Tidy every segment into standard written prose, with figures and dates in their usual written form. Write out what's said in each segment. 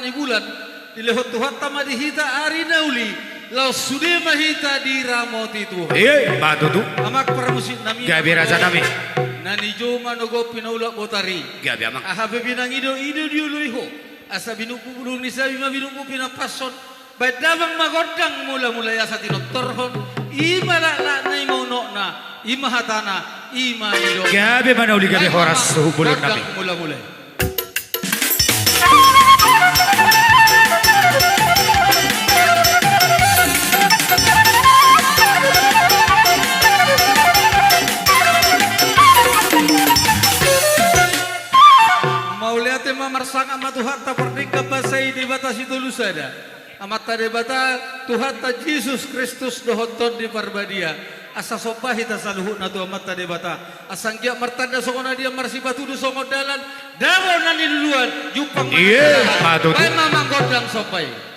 ni bulan dilehot Tuhan tama dihita ari nauli lau sudah mahita di ramoti Tuhan batu tu amak permusit nami gabi raja nami nani jo manogo pinaula botari gabi amang ahabe binang ido diuluiho asa binuku burung nisa bima binuku pinapason baik dabang magodang mula-mula ya satino torhon ima la nai mauno na ima hatana ima ido gabi mana uli gabi horas suhu bulan nami mula-mula mauliate mamarsang ama Tuhan ta perdika basai di batas itu lusada amat ta debata Tuhan ta Yesus Kristus dohoton di parbadia asa sopahi ta saluhu na tu amat ta debata asanggia martanda songona dia marsibatu du songodalan dawo nani duluan jupang patu tu mamang godang sopai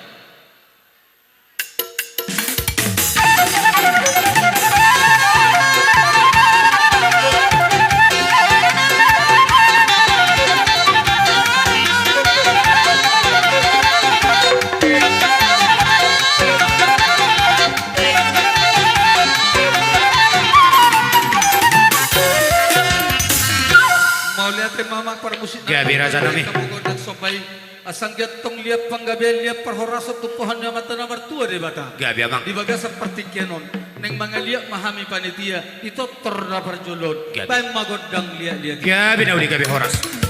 gabi raja nami kamugodang sopai asang gatong liap panggabel liap perhorasot tupuhan na mata nomor tua di bata gabi amang di baga seperti kenon neng mga liap mahami panitia itu torna perjolon bay magodang liap gabi na uli gabi horas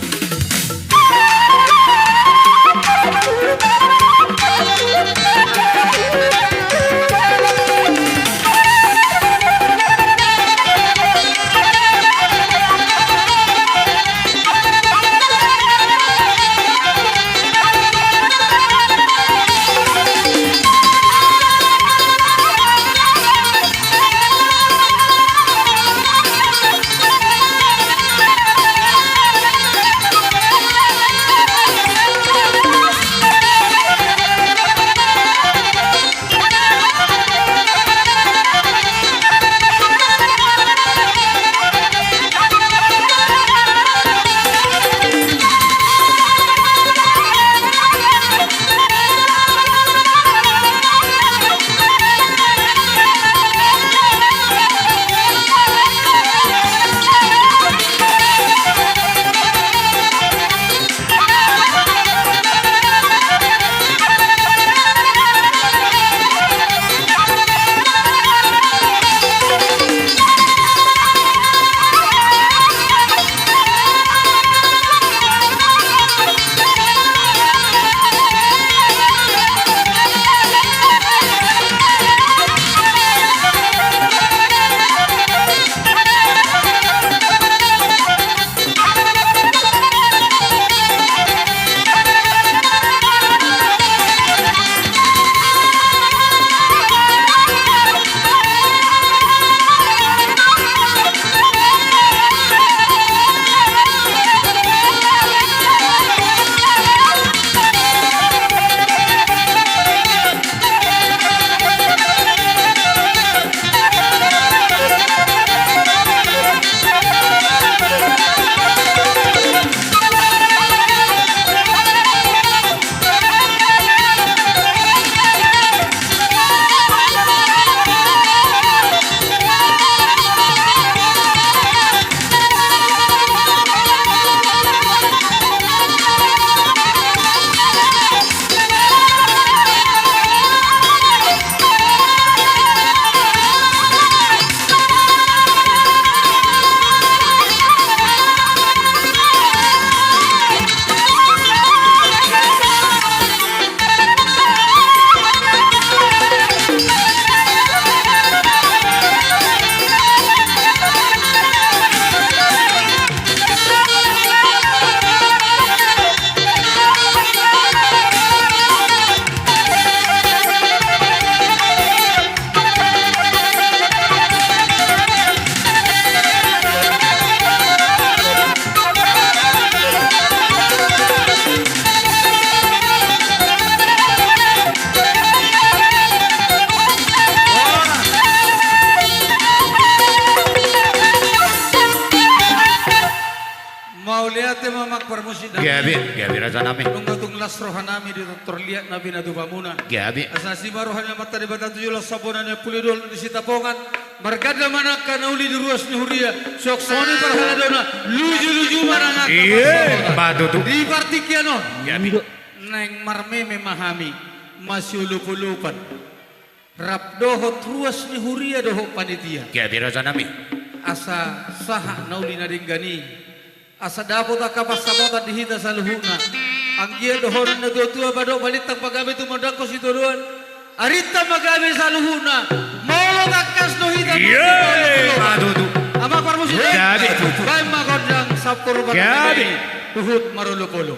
parmusida. Gabi raja nami. Nunggatung lasrohan nami dito terlihat nabi na dupamuna. Gabi. Asasi marohan yang mata di bata tujuh las sabonan yang pulidol di sitapongan. Margada mana kana uli di ruas ni huria. Sok soni parhaladona. Luju marangak. Iya, batu tuh. Di partikiano. Gabi. Neng marme memahami. Masih lupa-lupan. Rapdoho ruas ni huria doho panitia. Gabi raja nami. Asa saha nauli na ringgani asa dapo ta kapas sabota dihita sa luhuna ang giya dohonan na tuwa badok balitang pagabi tumodako si turuan arita magabi sa luhuna molo takas no hita Iya, batu tuh. ama parmusi Gabi. kay magodang sa purban Gabi. tuhut marulupolo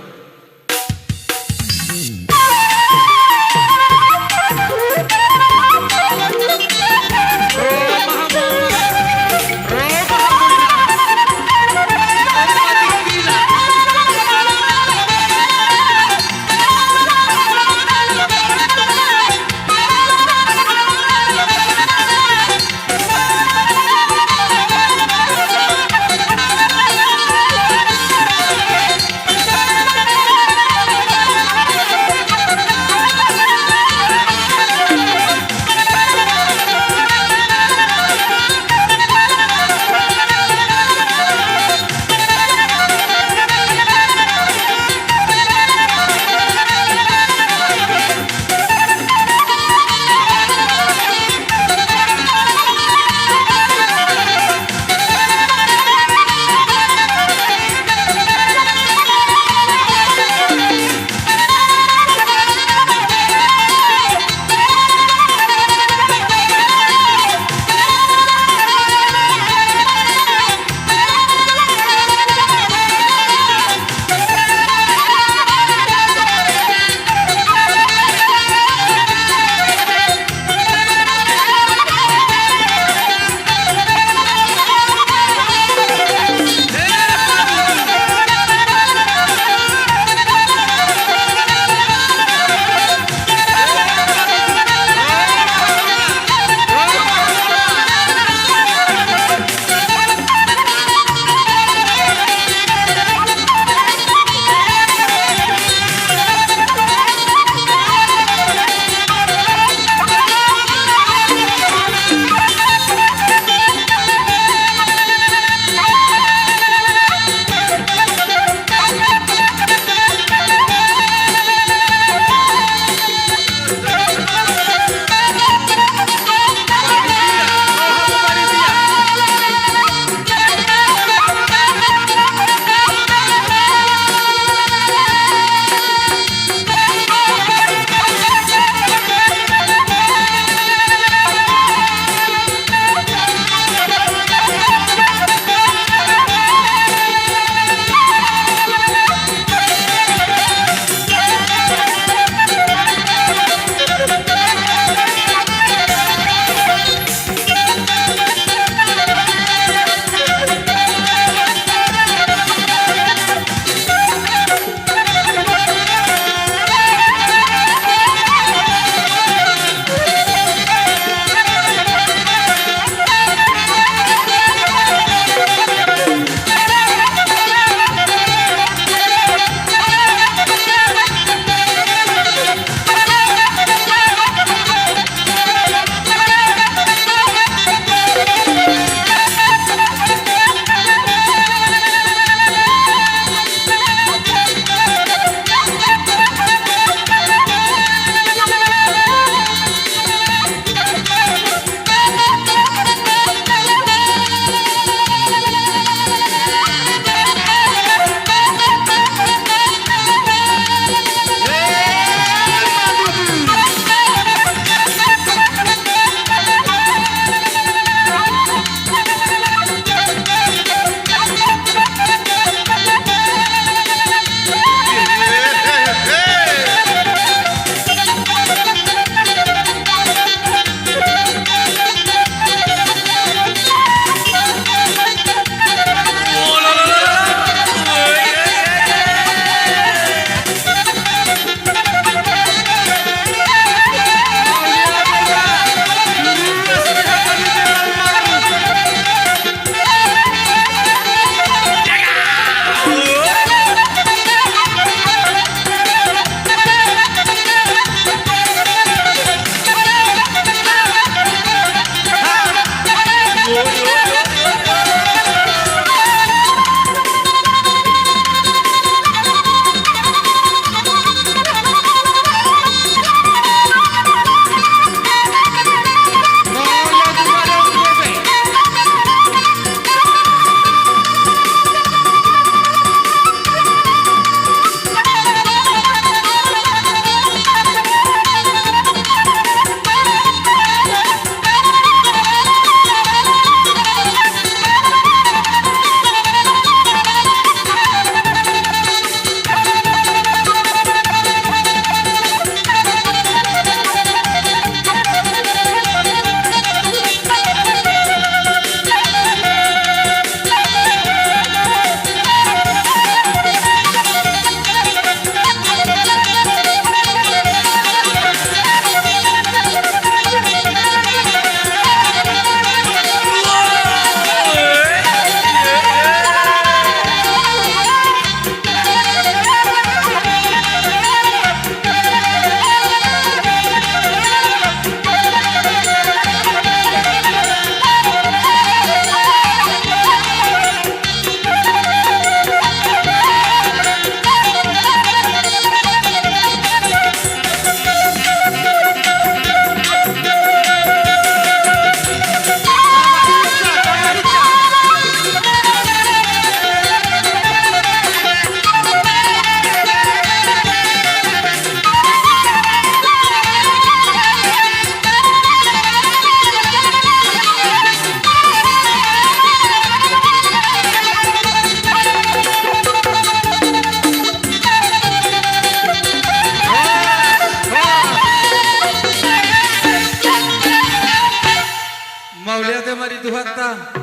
Tuhan ta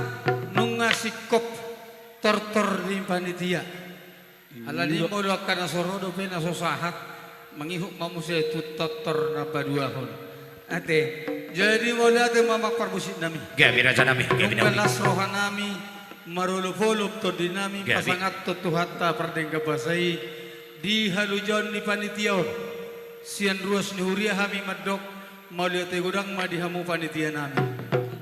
nunga sikop tortor di panitia. Alani mo do kana sorodo pe na sosahat mangihuk mamusia itu tortor na baduahon. Ate jadi mo ate mama parbusit nami. Gabi raja nami. Gabi nami. Nungkalas rohanami marulupulup to dinami Gabi. pasangat to Tuhan ta pardengga basai di halujon di panitia. Sian ruas ni huria hami madok maulia te gudang madihamu panitia nami.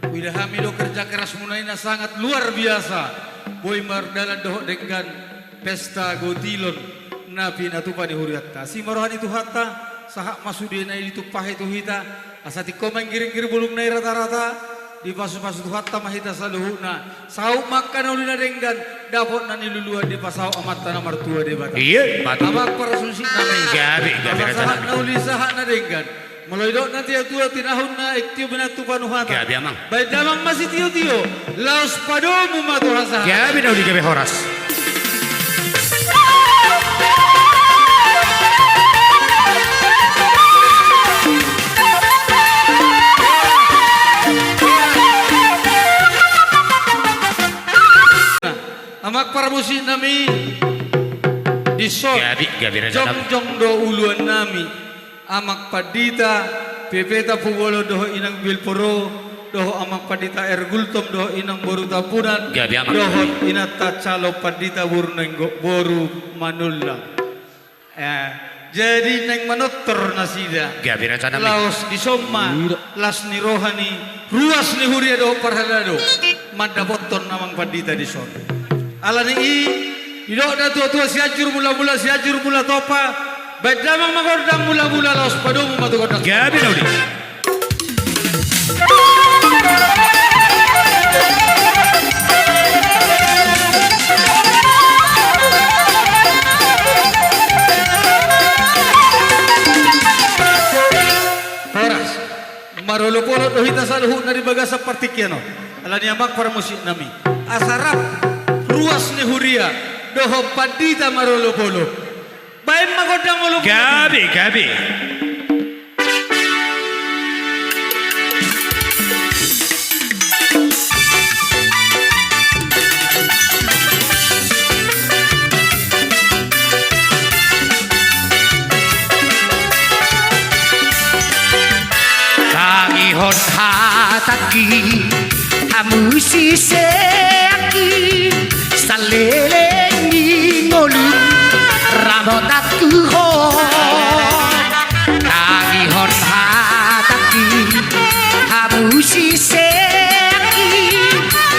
Wida hami do kerja keras munaina sangat luar biasa. Boy mardala doh dengan pesta gotilon nabi natupa ni huriatta. Si marohan itu hatta sahak masudina itu pahe itu hita asati komeng giring-giring bulung nai rata-rata di pasu-pasu tu hatta mahita saluhuna. Sau makan ulina dengan dapot nani luluan di pasau amat tanah martua de bata. Iya, madu. Abak para susi nami. Gabi raja Sahak nami. nauli sahak na dengan. Meloidok nanti atua tinahun na iktio benatu panuhata. Gabi amang. Baik damang masih tio-tio. Laos padomu matu rasa. Gabi daudi gabi horas. Amak para musik nami disot. Gabi raja nami. Jong do uluan nami. Amak padita pepeta pugolo doho inang bilporo doho amak padita ergultom doho inang boru tapunan Gabi amak. doho inata calo padita boru manulla. Jadi neng manotor nasida. Gabi raja nami. Laos di Soma, las ni rohani, ruas ni huria do parhalado, mada boton namang padita di son. Alani idok da tua siajur mula-mula siajur mula topa, baik damang magordang mula-mula laos padomu matu godang. Gabi daudi. Horas, marolo-polo dohita saluhu nari bagasa partikiano. Alani amak para musik nami. Asarap ruas ni huria doho padita marolo-polo. Baik magodang ulu. Gabi. Kangihon hataki amusi seaki salelengi ngolu ramotaku ho kangihon hataki amusi seaki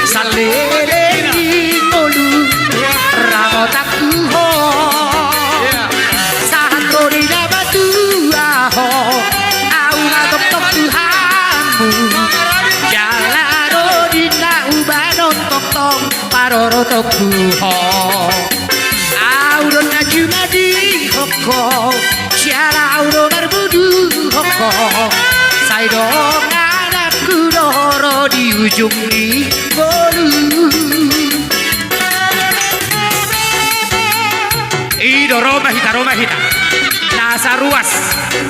salelengi ngolu ramotaku ho sahatori dabatu aho au ngatok Tuhanmu jalaro dina ubanon tong paroro toku ho auro najuma di hoko ciara auro barbudu hoko saido anakku doro di ujung di bolu ido Roma hita nasa ruas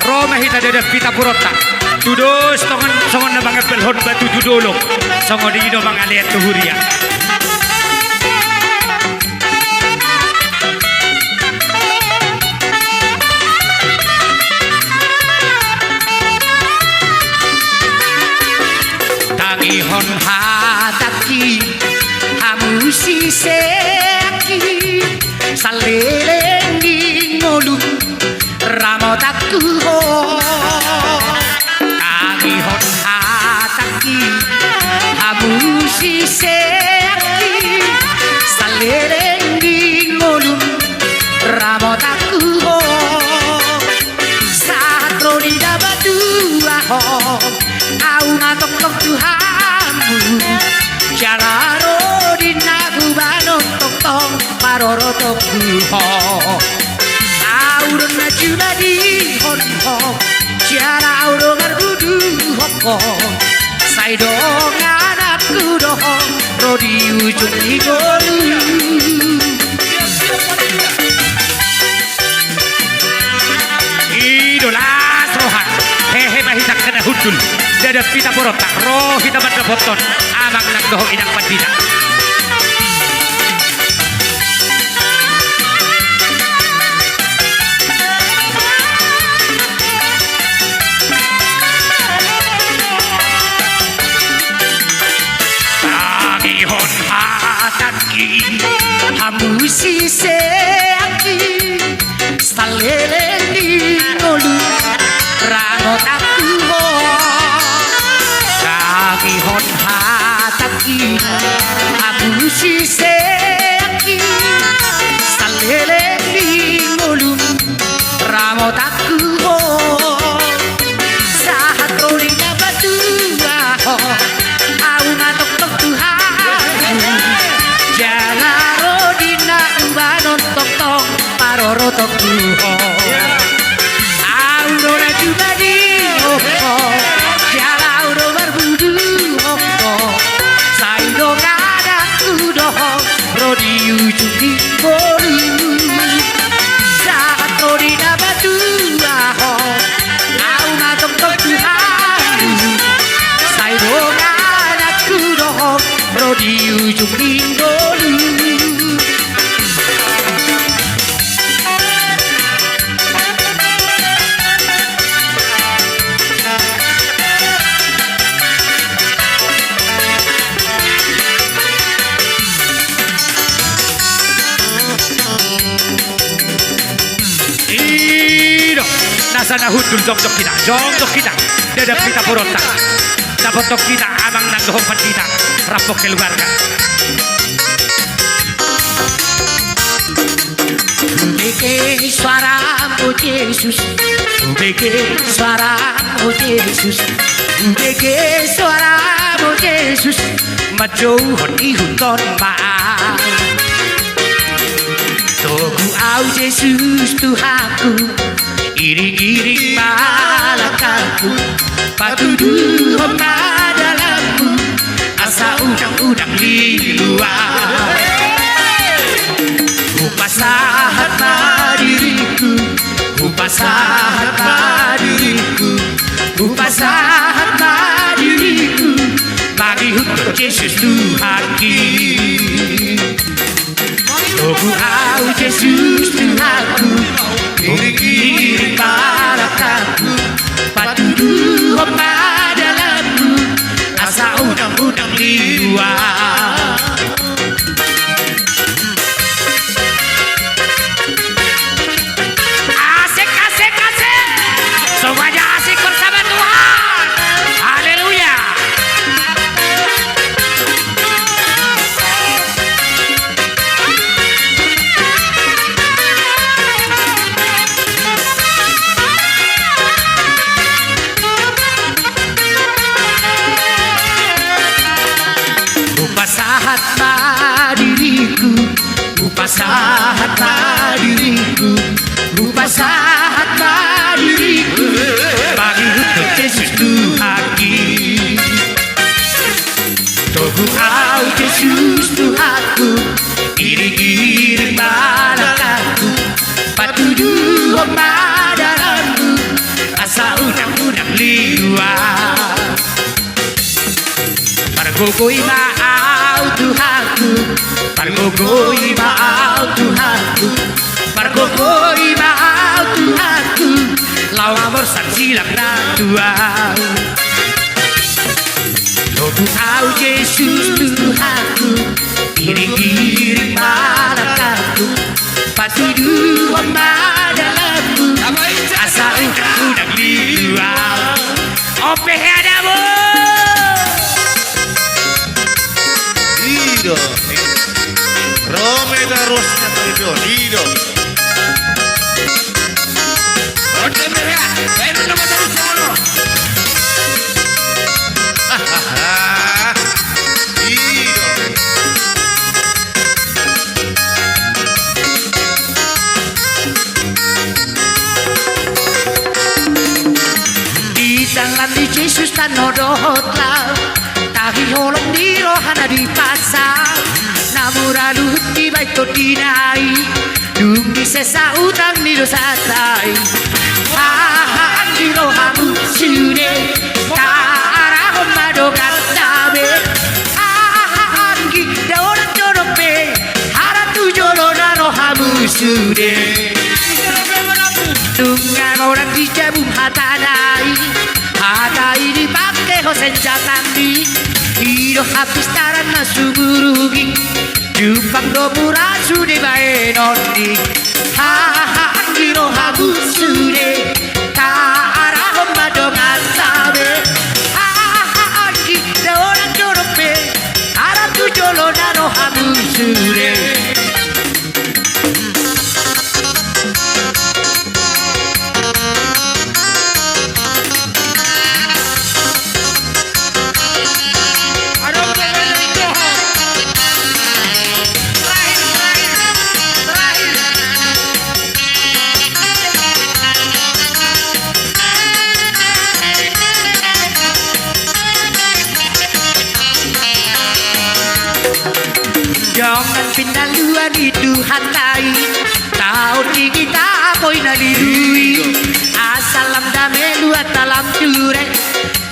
Roma hita dede pita purota tudos songon na mga pelhon batu judulok songon di ido mga liat tuhuria tangihon hataki hamusi seaki salelengi ngolu ramotaku ho tangihon hataki hamusi seaki salelengi ngolu ramotaku ho satro di dabatu ho au ngatok Tuhanmu jalaro di nabubanon tong paroro toku ho aurun najuna di hon ho jala auro marbudu hoko saido anakku doho rodi ujung igolu idola rohan hehe mahitak kena hudul dada pita porota rohita badda boton amang nagdoho inang pandita tagihon hataki hamusi seaki staleleni ngolu rangot aku tagihon hataki hamusi seaki staleleni ngolu rangot aku sahat rolina badua au ngatok tok Tuhan jangan rodina ubanon tok tok paroro tok Tuhan aurora jubadi jala auro barbudu saido ngada kudo rodi ujungi bolu saat rodina badua au ngatok tok Tuhan saido ngada kudo rodi ujungi bolu nasa nahudul jong-jong kita dada pita porota dapotok kita amang nagdohong pandita rapok keluarga Ubeke suaramu Yesus Ubeke suaramu Yesus Ubeke suaramu Yesus majauhon ihuton maaf Togu au Yesus Tuhanku iring-iring malakaku patuduh padamu asa udang-udang di luar upasahat diriku upasahat diriku upasahat diriku bagi untuk Yesus Tuhanku Togu au Yesus Tuhanku iring-iring malakaku patuduh padamu asa udang-udang di luar asik semuanya asik bersama Tuhan haleluya upasahat diriku upasahat diriku upasahat diriku bagi untuk Yesus Tuhanku Togu au Yesus Tuhanku iring-iring malakaku patuduh padamu asa udang-udang liwat Pargogoi maau Tuhanku Pargogoi maau Tuhanku Pargogoi maau Tuhanku Lau amor sansilang na Tuhan Togu au Yesus Tuhanku iring-iring malakaku patuduh padamu asa udang-udang liwat Ope hadamu Lido Rome da Rosna Toribio Lido Oke mereka baru nama terus solo Lido di jalan di Yesus tanodohotlah tahi holong di rohana di pasar namura luhut di baito dinai dung di sesa utang di dosatai hahan di rohamu sude sure Tunga orang dijabung hatanai dipakai ho senjata mi Hiro habis taran masuk burugi Jupang do murasu de bae nonni Ha ha ha hiro habu sure Ta arah madongan sabe Ha ha ha angi de orang jorope Ara tu jolo naro habu sure Jangan pindah luar itu hatai Tahun ini kita koi nalidui Asalam dame luar talam jure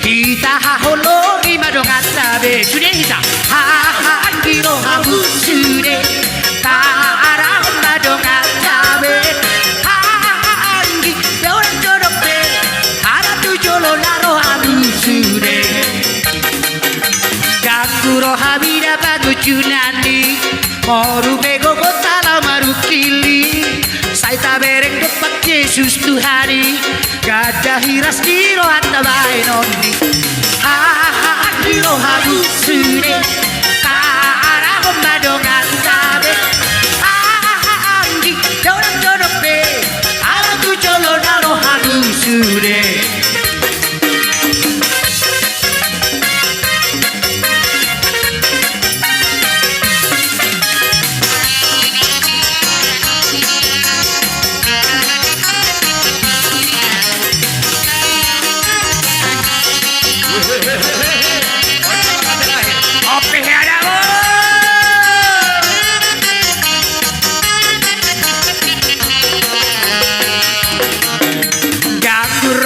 Kita haholo di madongan sabe Sudah kita Hahangiro habu sude Tarang madongan sabe Hahangi Deoran jodope Haratu jolo naro habu sude Ganguro habida bagu junani Moru bego kotala maru kili Saita bereng depak Yesus Tuhani Gada hiras diro hatta bae nonni Ha diro habu sure Kara madongan sabe Anggi jodoh jodoh pe Ala tu jolo naro habu sure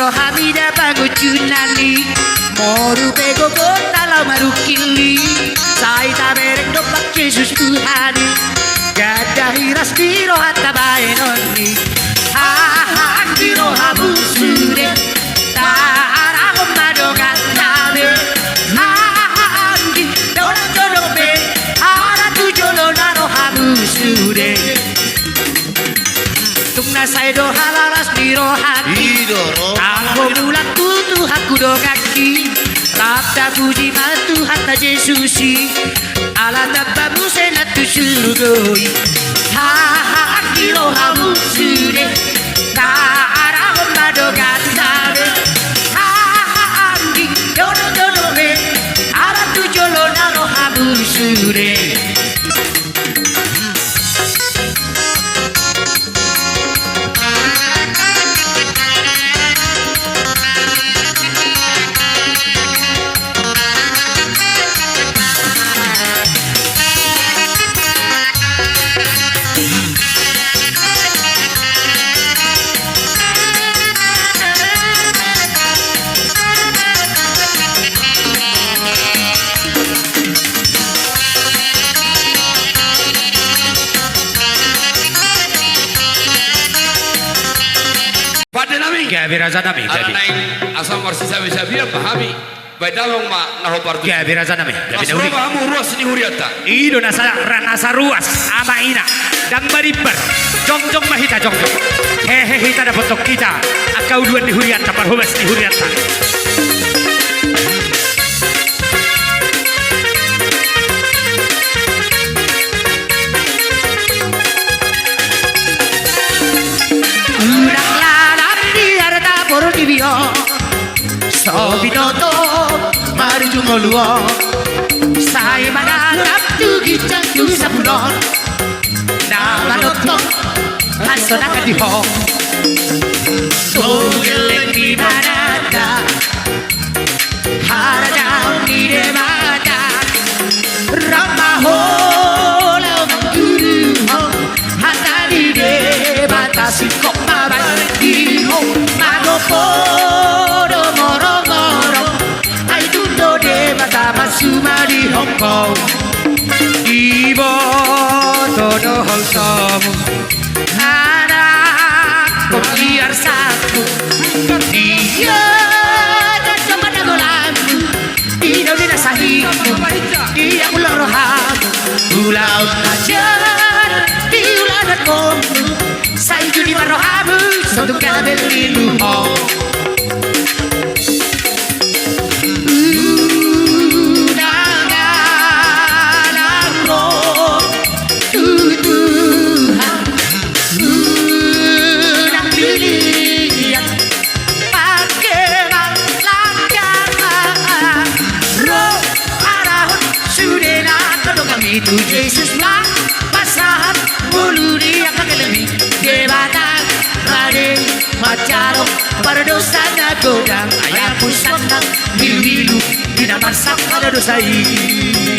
Hamida bangu junani Moru bego kotala maru kili Saita bereng dopak Yesus Tuhani Gada hiras diro hatta bae nonni Ha diro habu sude Tarang madongan sabe Anggi dorang jodope Hara tu jolo naro habu sude Tungna saido halaras diro hati Aku bulan kutu haku do kaki Sabda puji matu hatta Yesusi Ala tabamu senatu surugoi Ha ha kilo hamu sure Ta arah madongan sabe Ha ha anggi dono dono be Ala tu jolo naro hamu sure Birazanami Ala naing asam warsi sabi-sabi pahami baidalong ma nahobar tu ya birazanami asro pahamu ruas ni huriata Ido nasa ranasa ruas ama ina dang baribar jongjong mahita jongjong hehe hita dapat tok kita akau duan di huriata parhubas di huriata Sobinoto marujungoluo Sai manatap tu gicang tu sapulon Nama notong hasona kadiho Sogeleng di manata Harajang di demata Ramaho lam turuho Hata di debata sikok mabadiho Magopo Sumari Hong Kong Ibo todo hong som como sai judi marhabu satu kabeli luho itu Yesus lah pasahan bulu dia kagelemi debata rade macaro pada dosanya godang ayah pusat bilu tidak masak pada dosa ini.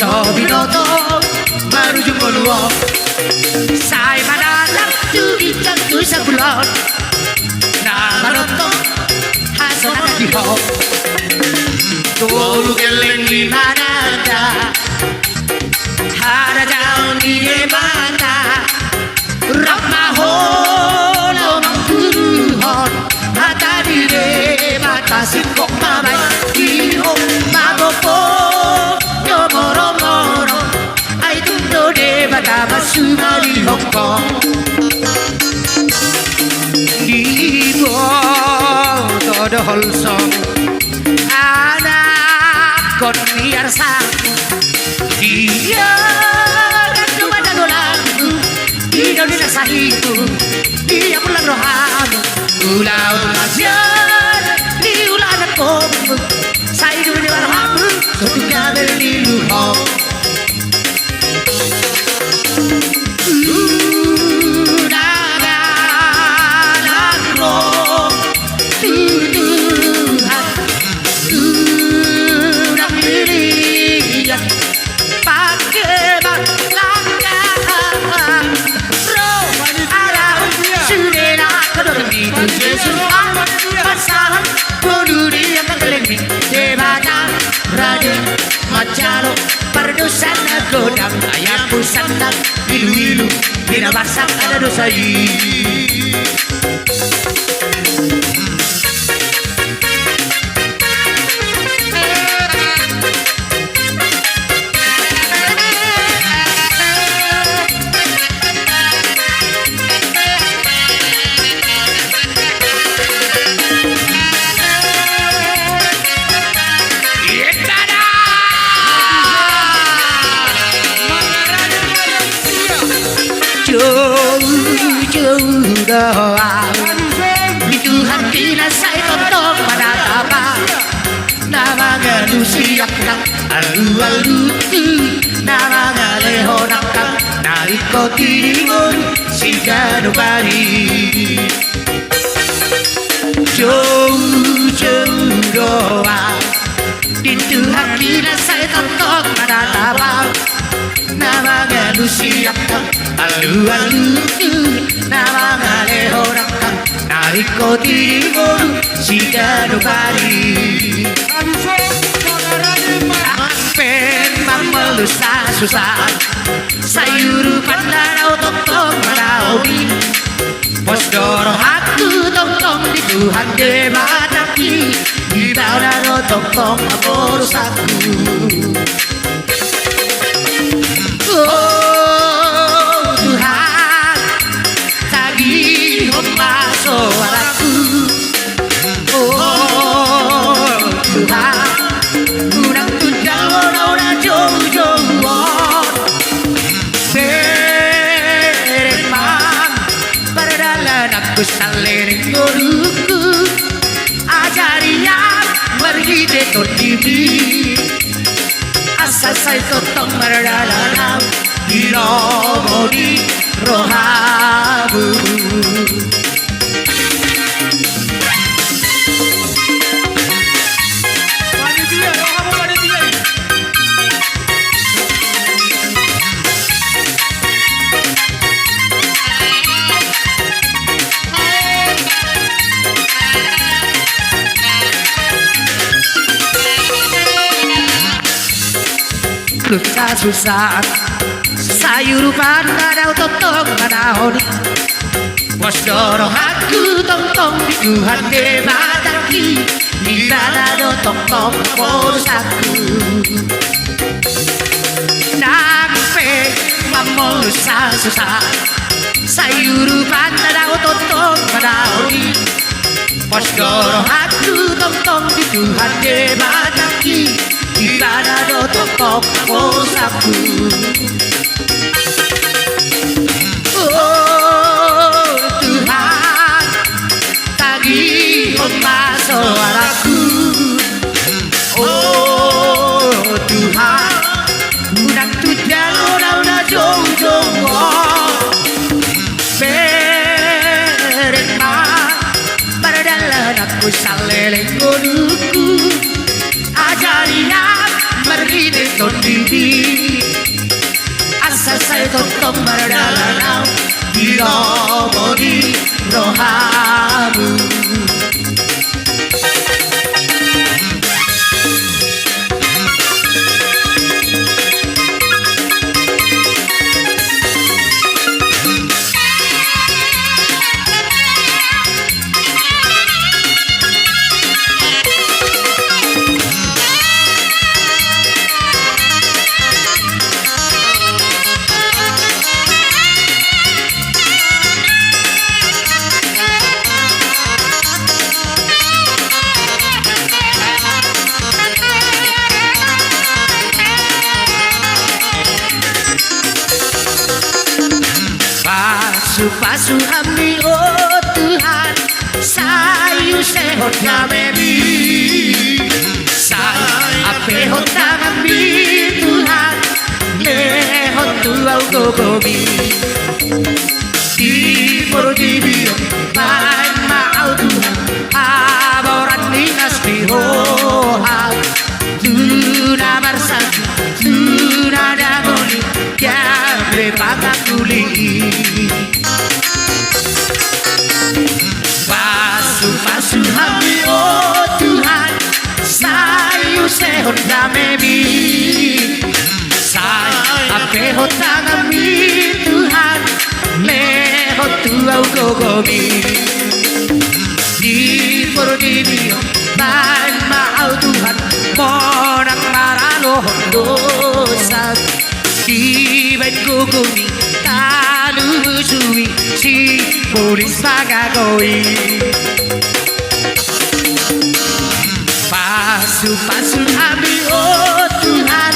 Sobinoto baru jumpa saya manadak tugi jatuh sebulan nama noto hasanah di ho tolu geleng di mana ada jauh di mana rahmahon mampuruhon mata dire mata singkok mabai di ho magopo moro-moro ai tundo de bata basuma di Hong Kong di todo holsong anak kon biar sang dia ratu pada dolanku di dunia sahiku dia pulang rohanu ulah ziar di ulah komu saya dunia rohanu Sudah beli luho Macaro perdosan godang ayam pusat ilu-ilu tidak masak ada dosa ini. Jauh doa itu hatinya saya tonton pada apa nama manusia kang alu-alu nama lehonak kang dari kotimun si jadu bari jauh doa itu hatinya saya tonton pada apa nama manusia kang alu-alu nama lehonak kang dari kotimun si jadu bari memang susah sayur pandanau tong-tong manaobi pos doro aku tong-tong di Tuhan debataki di bawah tong-tong aborus aku oh Tuhan tagih masuk aku oh Tuhan kurang tunjang orang jauh-jauh beremang perdalan aku saliring guruku ajarian pergi detot diri asal saya totong berdalam 잃어버린 로하브 susah sayur pandang totong manahoni bos dorong aku tong di Tuhan debataki di dada tong posaku nampe mamol susah sayur pandang totong manahoni bos dorong aku tong di Tuhan debataki Ibada do tokok posaku Oh Tuhan tagihon suaraku Oh Tuhan Unang tudang una jong-jong Berema Baradalan aku saleleng koduku Ajarian merine tondidi Asal saya totong berdalanau Dirobodi rohamu Pasu kami oh Tuhan sayu sehot kami sayu ape hot kami Tuhan lehot tuau kokomi di pordibi main mau Tuhan aboran dinas dihoha tuna marsaki tuna damoni kiabre pakakuli Pasu kami oh Tuhan sayu sehot kami sayu ape hot kami Tuhan lehot tuau kokomi di pordibi main mau Tuhan monang marano dosa di bain kokomi talusui si polis pagagoi Pasu kami oh Tuhan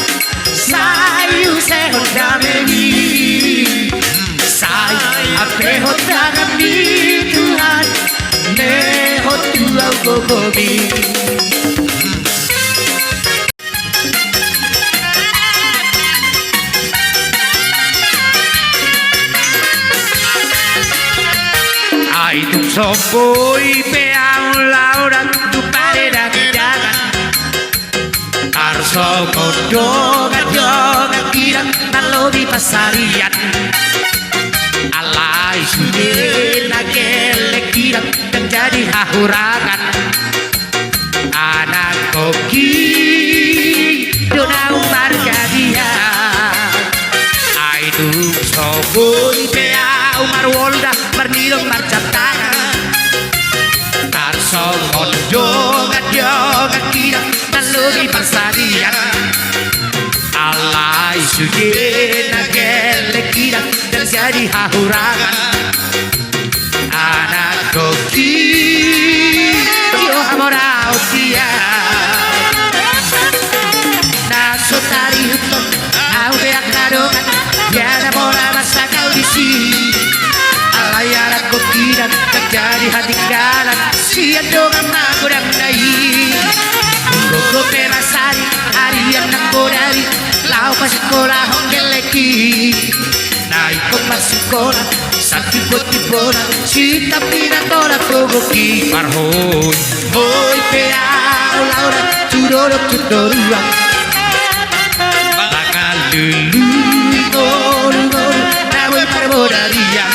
sayu sehot kami sayu ape hot kami Tuhan lehot tuau kokomi Ay tu soboy peang lauran tu pareda kidagan Arso jogat kirang nalo di pasarian Alay sudir nagele kirang dan jadi hahurangan Anak koki dona umar jadian Ay tu soboy peang umar wolda Marnidong marcap tangan Tarsongon jogat kirang Nalugi persadian Alay suye nagele kirang Dan jadi hahurangan Anak koki Yo hamorao dia Nasotari hutom Au beak nadongan Yana mora masa kau di sini Alayaran kokiran terjadi hati galan Sian dongan nagodang nahi Koko perasari harian nang bodari kau pas sekolah hongeleki naik ke pas sekolah sakit tibola si tapi natora kogoki Marhoy boy pea laura turoro tutorua Bakal lulu goru nawe parbodaria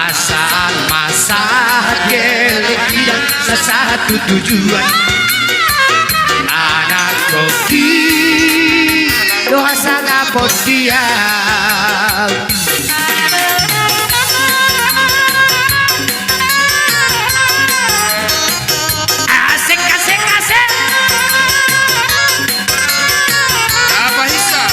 asal masak gelekian sesatu tujuan anak koki doa sangat potia asik asik asik apa hisa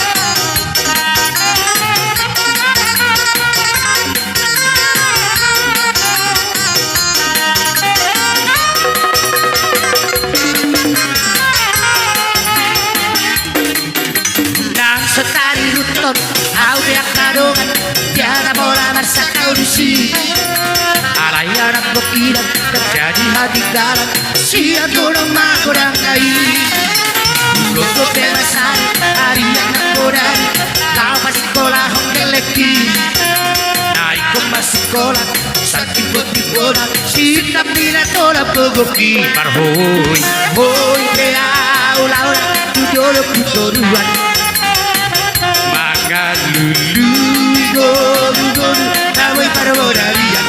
nang setari ruton audiak kadongan tiada bola marsa kau dusi alai anak bokiran terjadi hati galan sia dorong makorang kai gogo perasan hari anak koran kau pas sekolah hongeleki naik ke pas sekolah sakit bola sikap bila tola pogoki Marhoy boy pea laura tudoro kutoruan Bakal lulu goru goru nawe parbodaria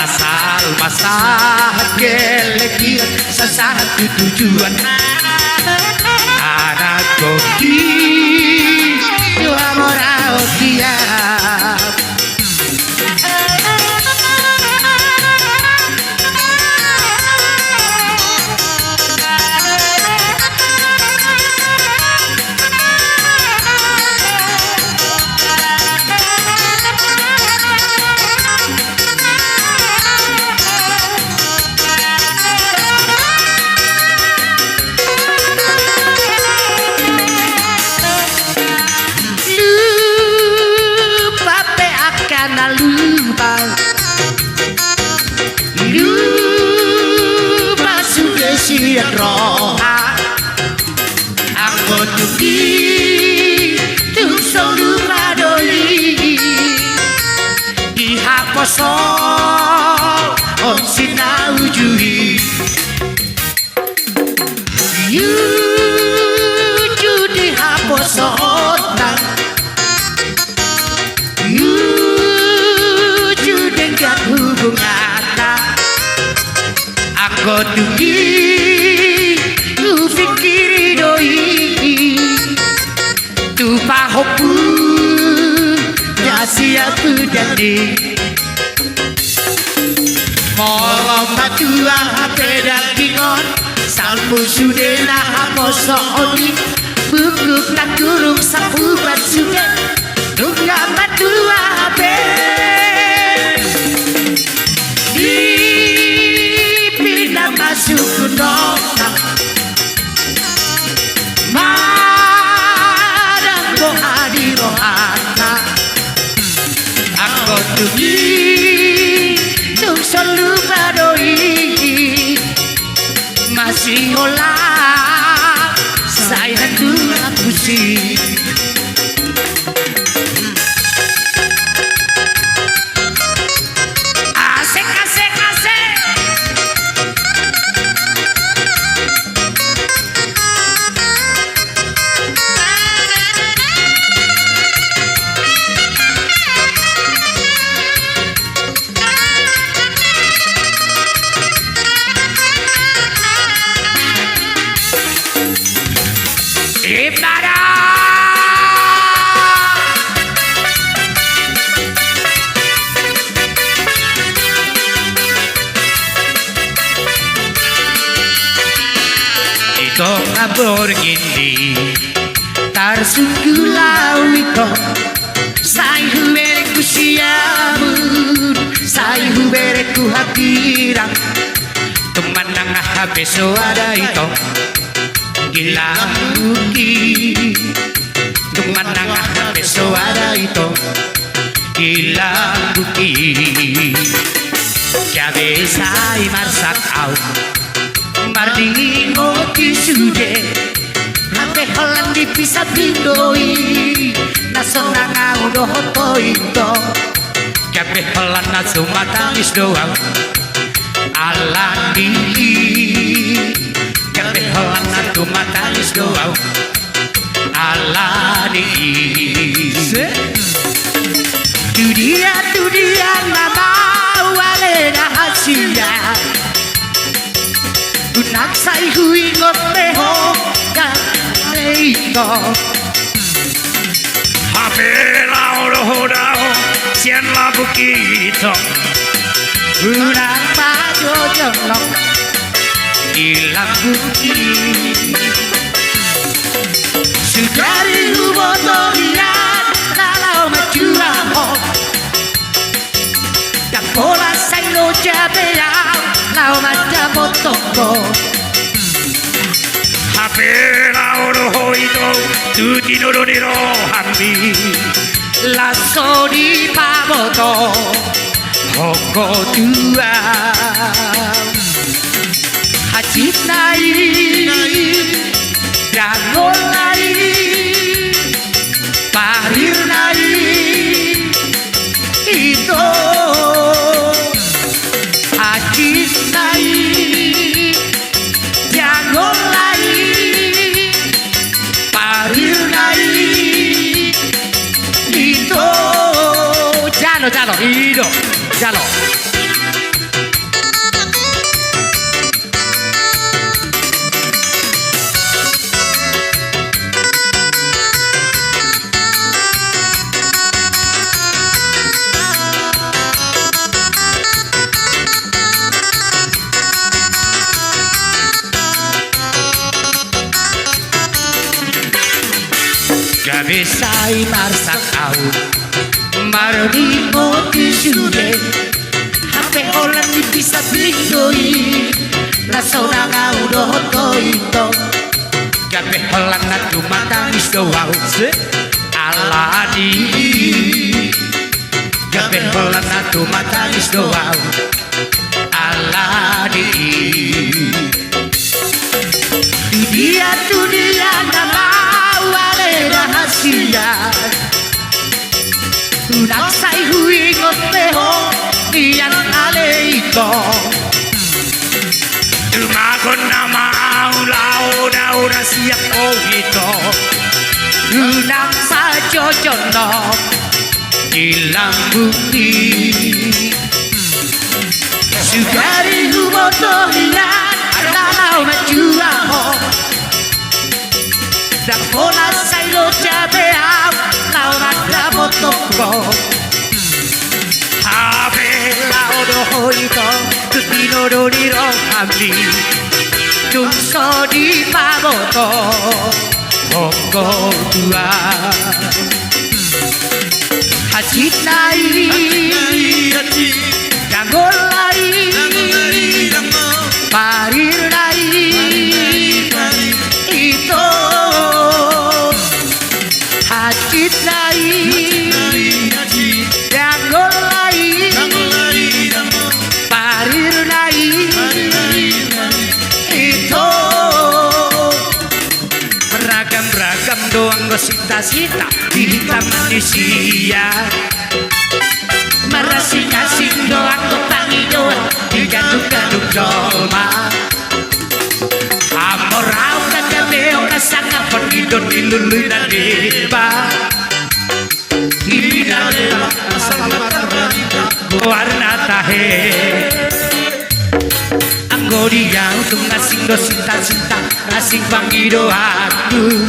asal masak gelekian sesatu tujuan anak koki dua morao tiap lupa pe akan lupa lupa sudah siap roha aku tuki tuk solu padoli dihaposo on sinau jui judi haposo otang judi gak hubungan aku tuki ku fikiri doi tupa hopu jasi aku jadi Morom batua beda kingon Salpu sudena haposo oni Bukuk tak kurung sapu batsuke Nunga batua be Dipindah masuk ke nota Madang boha di rohana Aku tuhi Tung selalu badoi Masih olah Saya dulu pusing Asik asik asik Ibadah Ito ngabor gindi Tarsunggulau ito Say hubere ku siamun Say hubere ku hapirang Tuman nang habeso ada ito Gilang buki Tuman nang habeso ada ito Gilang buki Jabe say marsak au Mardingo kisude Hape holan di bisa bindoi Nasona ngau doho toito Kape holan na sumatangis doang Alandi Kape holan na sumatangis doang Alandi Dudia nama wale rahasia Unak sai hui ngopeho Galeito Hapela oro dao Sian la bukito Unak pajo jolong Ilang bukit Sugari huboto liat Nalau majuraho Pola sai lo jabeao Lau majabotoko Hapela oro hoito Tuti no niro hambi Lasso di pavoto Hoko tua Hajit nai Dragol nai Parir nai Ito Hajit nai Dragol nai Parir nai Ito Jalo Ido Jalo Gabisai marsak au Mardi moti sude Hape holan di bisa bindoi Lasona ngau doho toito Gabe holan na tumatangis doang Aladi Gabe holan na tumatangis doang Aladi Dudia nama wale rahasia Unak sai hui ngoteho Nian aleito Tumakon na maulaw na ura siya kohito Unak sa jojono Ilang bukti Sugari huboto hiyan Nalau majuaho Dan pola sai lo jabeao Lau majabotoko Hapela oro hoito Tutino doniro hambi Tunso di pavoto Hoko tua Hajit nai Gangol nai Parir nai Ito Hajit nai Gangol nai Parir nai Ito Beragam-beragam doang gosita-sita Di hitam manusia Merasing-asing doang gotangi doang Digaduk-gaduk dolma Amorau kagameo kasanga Pagidon niluluy na liba Ibinalila Warna tahe Ang goriang tung ngasing gosita-sita Ngasing panggido aku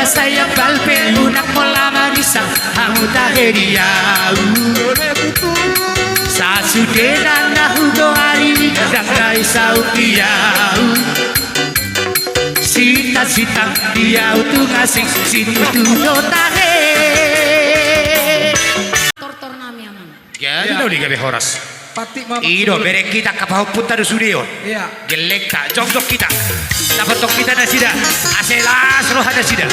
Masaya palpe unak mola manisa Hamu taheriau Sasudena nahugo hari Dangkai saukiau Sita-sita diau tu ngasing Situ tu tahe Tor-tor nami amang Gano di gabi horas Pati mama. Ido bere kita kapau putar sudio Iya. Gelek tak jongdok kita Dapat tok kita na sida Aselas roh ada sida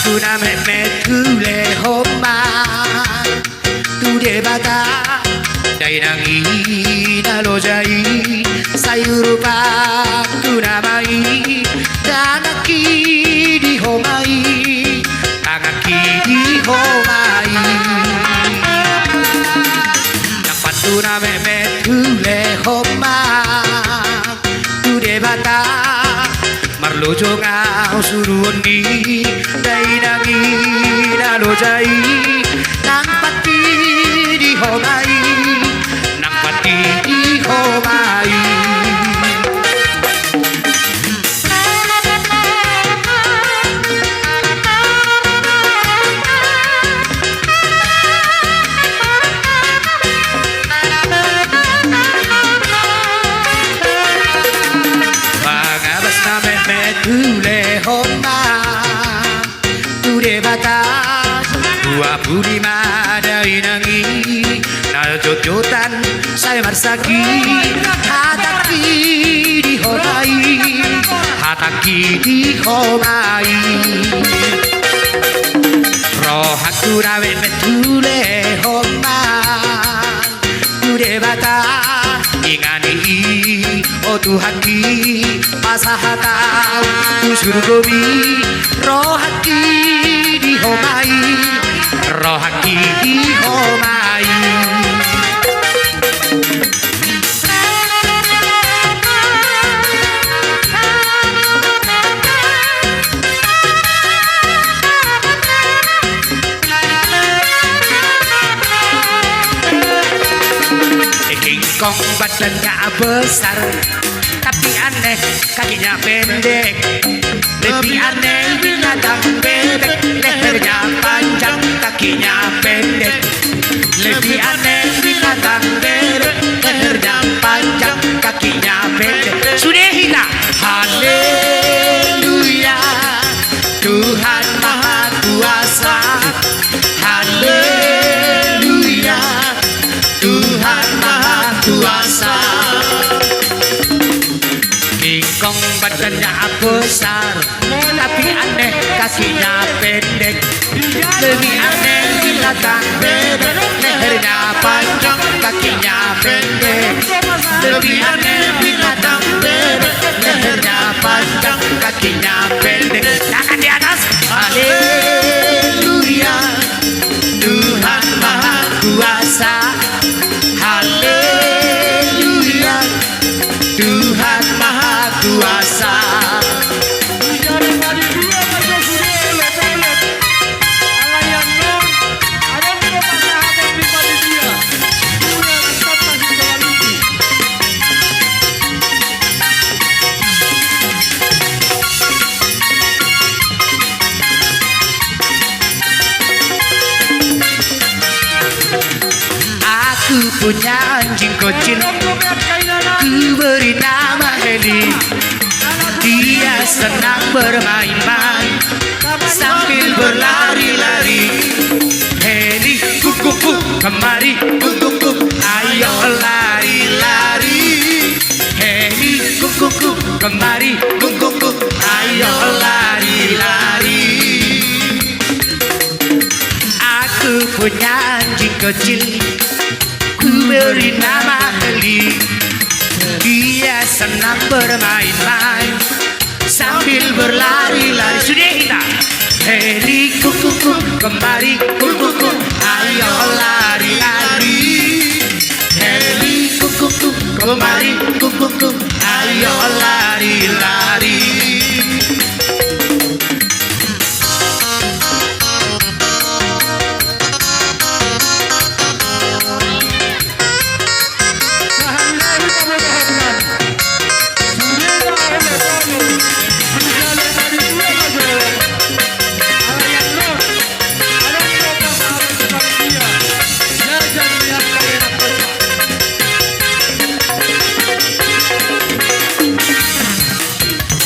Hakuna Mekule Homa Tudebata Dainangi Nalojai Sayurupa Kunamai Tanaki di Homai Tanaki di Homai Napatuna Mekule Homa Tudebata Marlojo ngao surundi Dainangi nalojai Nang pati di homai Nang pati di homai Tule homa Tude batas Dua puluh lima dari nangi Naljojotan saya marsaki Hataki di homai Hataki di homai Rohaku rawe metule homa Tude batas Ingani o Tuhaki pasahata Usurgobi rohaki di homai Rohaki di homai Kong badannya besar tapi aneh kakinya pendek lebih aneh binatang bebek lehernya panjang kakinya pendek lebih aneh binatang bebek lehernya panjang kakinya pendek sudah hilang haleluya Tuhan Maha Kuasa haleluya Tuhan Maha Kuasa Kingkong badannya besar tapi aneh kakinya pendek lebih aneh binatang bebek lehernya panjang kakinya pendek lebih aneh binatang bebek lehernya panjang kakinya pendek tangan di atas haleluya Tuhan Maha Kuasa haleluya Tuhan Maha Kuasa Aku punya anjing kecil Ku beri nama Heli Dia senang bermain-main Sambil berlari-lari Heli kuku kemari kuku ayo lari-lari Heli kuku kemari kuku ayo lari-lari Aku punya anjing kecil Ku beri nama Heli Dia senang bermain-main Sambil berlari-lari Sudah kita Heli kuku kembali kuku ayo lari-lari Heli kuku kembali kuku ayo lari-lari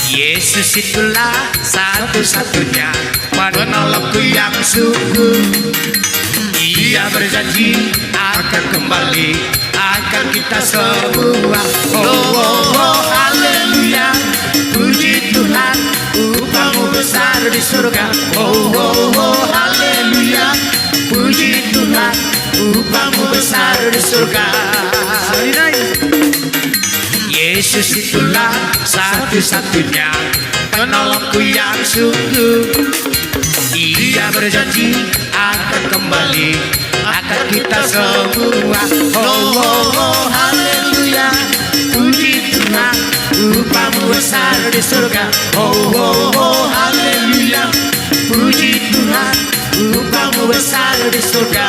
Yesus itulah satu-satunya penolongku yang sungguh. Ia berjanji akan kembali, akan kita semua. Oh, oh, oh, haleluya, puji Tuhan, upahmu besar di di surga. Oh, oh, oh, haleluya. Puji Tuhan, upamu besar di surga. Yesus itulah satu-satunya penolongku yang sungguh. Ia berjanji akan kembali, akan kita semua. Oh, oh, oh, haleluya. Puji Tuhan, upamu besar di surga. Oh, oh, oh, haleluya. Puji Tuhan, upamu besar di surga.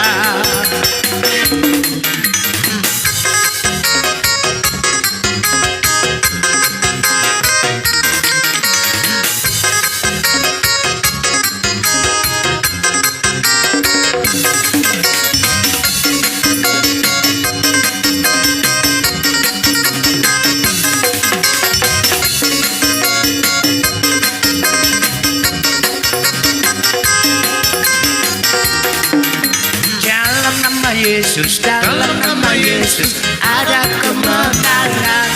Yesus, dalam nama Yesus ada kemenangan.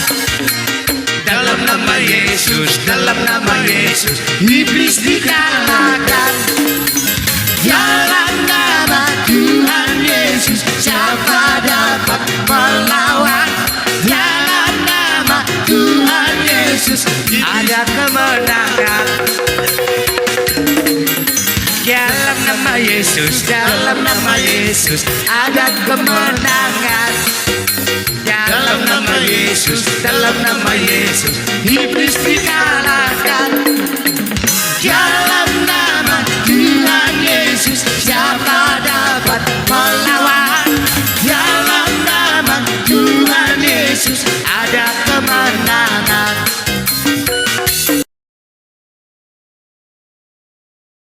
Dalam nama Yesus, dalam nama Yesus iblis dikalahkan. Dalam nama Tuhan Yesus siapa dapat melawan? Dalam nama Tuhan Yesus ada kemenangan. Dalam nama Yesus, dalam nama Yesus ada kemenangan. Dalam nama Yesus, dalam nama Yesus